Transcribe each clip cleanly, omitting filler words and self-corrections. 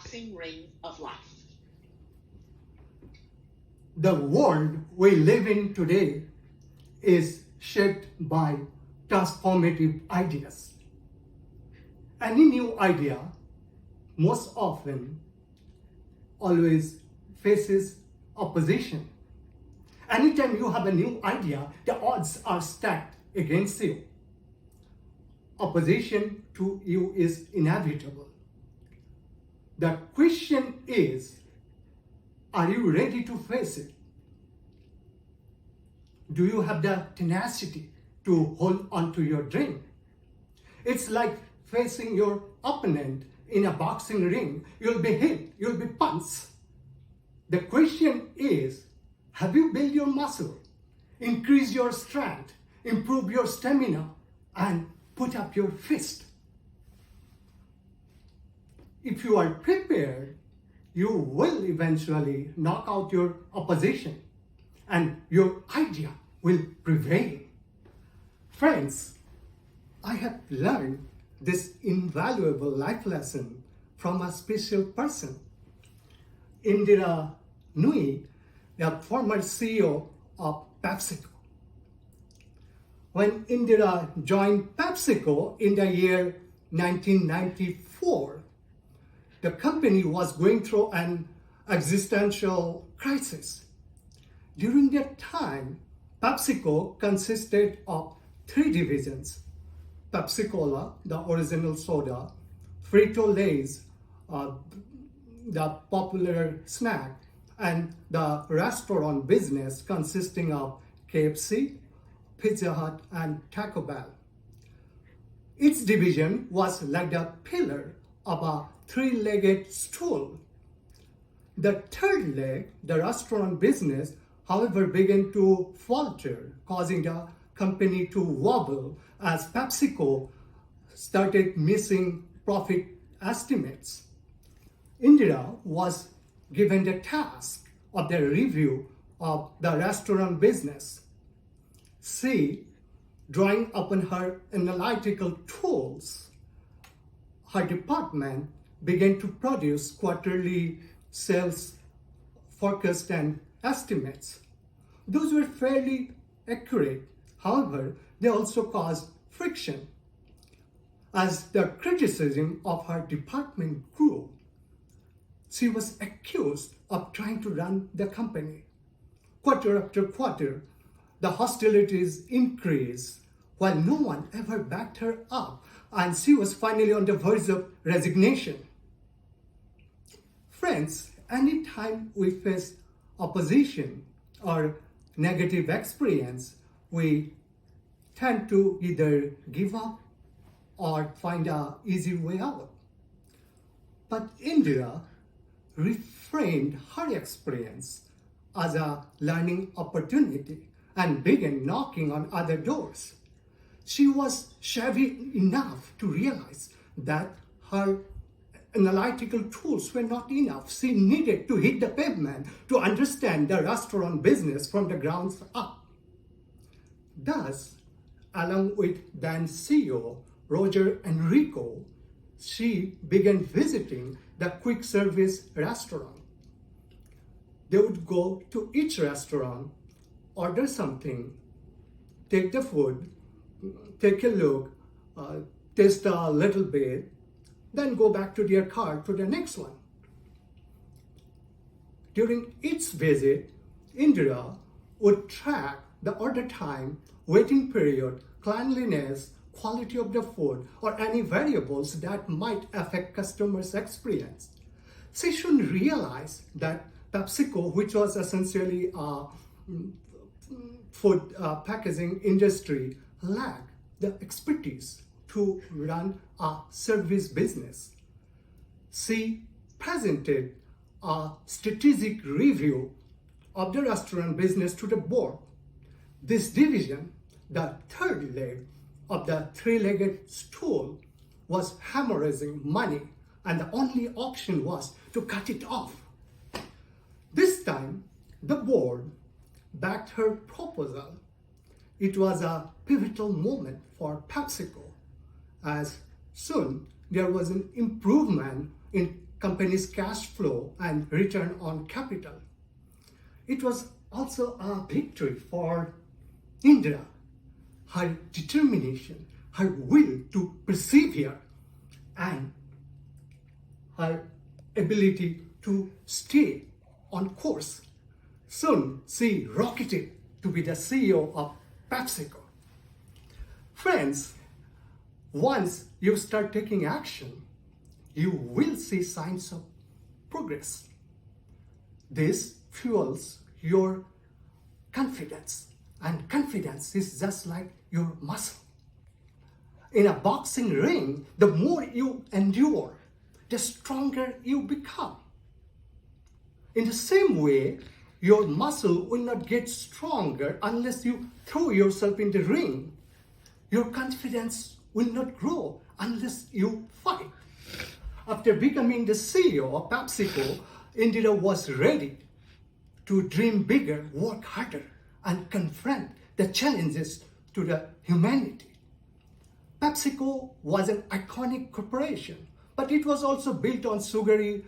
boxing ring of life. The world we live in today is shaped by transformative ideas. Any new idea, most often, always faces opposition. Anytime you have a new idea, the odds are stacked against you. Opposition to you is inevitable. The question is, are you ready to face it? Do you have the tenacity to hold on to your dream? It's like facing your opponent in a boxing ring. You'll be hit, you'll be punched. The question is, have you built your muscle, increase your strength, improve your stamina, and put up your fist? If you are prepared, you will eventually knock out your opposition and your idea will prevail. Friends, I have learned this invaluable life lesson from a special person, Indra Nooyi, the former CEO of PepsiCo. When Indra joined PepsiCo in the year 1994, the company was going through an existential crisis. During that time, PepsiCo consisted of 3 divisions: Pepsi-Cola, the original soda; Frito-Lay's, the popular snack; and the restaurant business consisting of KFC, Pizza Hut, and Taco Bell. Each division was like the pillar of a 3-legged stool. The third leg, the restaurant business, however, began to falter, causing the company to wobble as PepsiCo started missing profit estimates. Indra was given the task of the review of the restaurant business. She, drawing upon her analytical tools, her department began to produce quarterly sales forecasts and estimates. Those were fairly accurate. However, they also caused friction. As the criticism of her department grew, she was accused of trying to run the company. Quarter after quarter, the hostilities increased while no one ever backed her up, and she was finally on the verge of resignation. Friends, anytime we face opposition or negative experience, we tend to either give up or find an easy way out. But Indra reframed her experience as a learning opportunity and began knocking on other doors. She was savvy enough to realize that her analytical tools were not enough. She needed to hit the pavement to understand the restaurant business from the ground up. Thus, along with then CEO Roger Enrico, she began visiting the quick service restaurant. They would go to each restaurant, order something, take the food, take a look, taste a little bit, then go back to their car to the next one. During each visit, Indra would track the order time, waiting period, cleanliness, quality of the food, or any variables that might affect customers' experience. She soon realized that PepsiCo, which was essentially a food packaging industry, lacked the expertise to run a service business. She presented a strategic review of the restaurant business to the board. This division, the third leg of the 3-legged stool, was hemorrhaging money, and the only option was to cut it off. This time, the board backed her proposal. It was a pivotal moment for PepsiCo, as soon there was an improvement in company's cash flow and return on capital. It was also a victory for Indra, her determination, her will to persevere, and her ability to stay on course. Soon, she rocketed to be the CEO of PepsiCo. Friends, once you start taking action, you will see signs of progress. This fuels your confidence, and confidence is just like your muscle. In a boxing ring, the more you endure, the stronger you become. In the same way, your muscle will not get stronger unless you throw yourself in the ring. Your confidence will not grow unless you fight. After becoming the CEO of PepsiCo, Indira was ready to dream bigger, work harder, and confront the challenges to the humanity. PepsiCo was an iconic corporation, but it was also built on sugary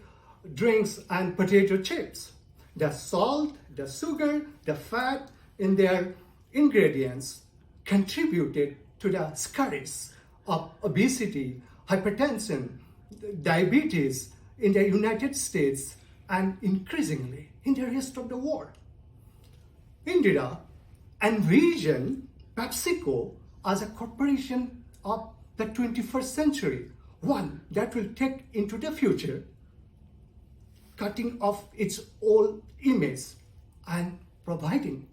drinks and potato chips. The salt, the sugar, the fat in their ingredients contributed to the scourge of obesity, hypertension, diabetes in the United States and increasingly in the rest of the world. Indira envisioned PepsiCo as a corporation of the 21st century, one that will take into the future, cutting off its old image and providing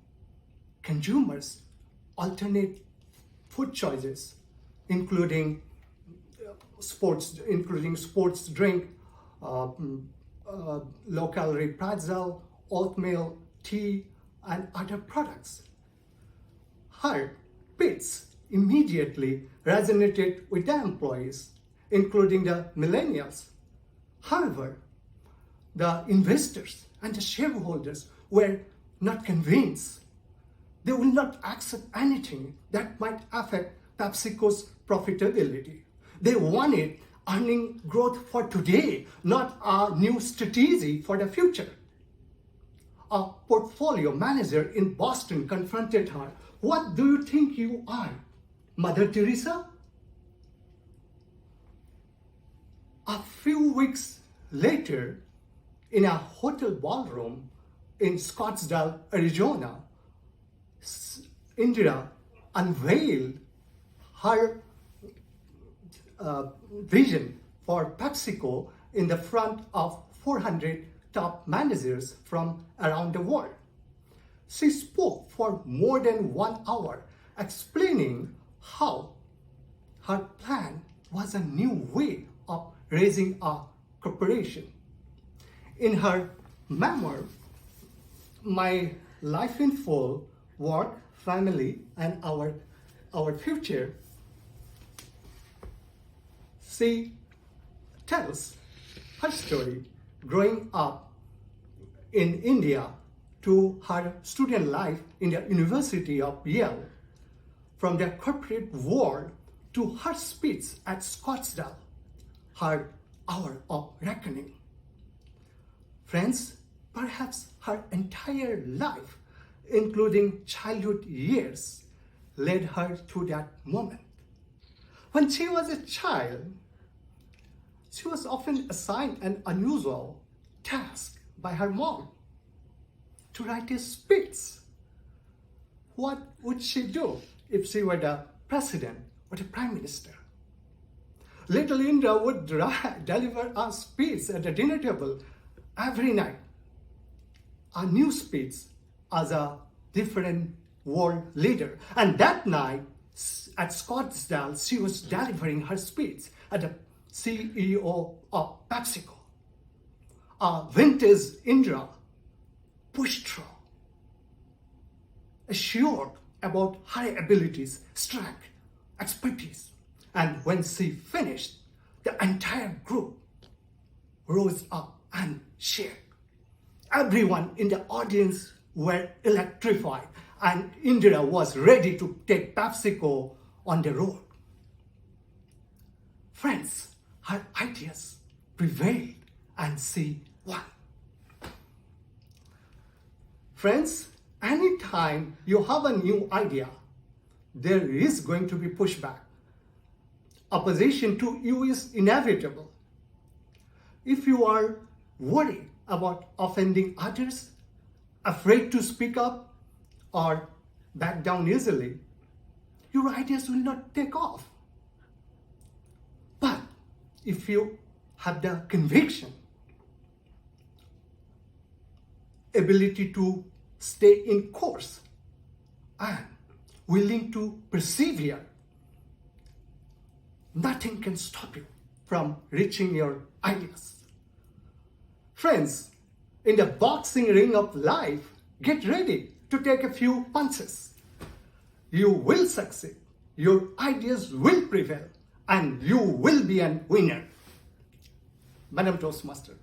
consumers alternate food choices, including sports drink, low-calorie pretzel, oatmeal, tea, and other products. Her pitch immediately resonated with the employees, including the millennials. However, the investors and the shareholders were not convinced. They will not accept anything that might affect PepsiCo's profitability. They wanted earning growth for today, not a new strategy for the future. A portfolio manager in Boston confronted her. "What do you think you are, Mother Teresa?" A few weeks later, in a hotel ballroom in Scottsdale, Arizona, Indra unveiled her vision for PepsiCo in the front of 400 top managers from around the world. She spoke for more than 1 hour, explaining how her plan was a new way of raising a corporation. In her memoir, My Life in Full, Work, Family, and Our Future, she tells her story growing up in India to her student life in the University of Yale, from the corporate world to her speech at Scottsdale, her hour of reckoning. Friends, perhaps her entire life, including childhood years, led her to that moment. When she was a child, she was often assigned an unusual task by her mom to write a speech. What would she do if she were the president or the prime minister? Little Indra would deliver a speech at the dinner table every night. A new speech as a different world leader. And that night at Scottsdale, she was delivering her speech at the CEO of PepsiCo. A vintage Indra pushed through, assured about her abilities, strength, expertise. And when she finished, the entire group rose up and cheered. Everyone in the audience were electrified, and Indra was ready to take PepsiCo on the road. Friends, her ideas prevailed and see why. Friends, anytime you have a new idea, there is going to be pushback. Opposition to you is inevitable. If you are worried about offending others, afraid to speak up, or back down easily, your ideas will not take off. But if you have the conviction, ability to stay in course, and willing to persevere, nothing can stop you from reaching your ideas. Friends, in the boxing ring of life, get ready to take a few punches. You will succeed, your ideas will prevail, and you will be a winner. Madam Toastmaster.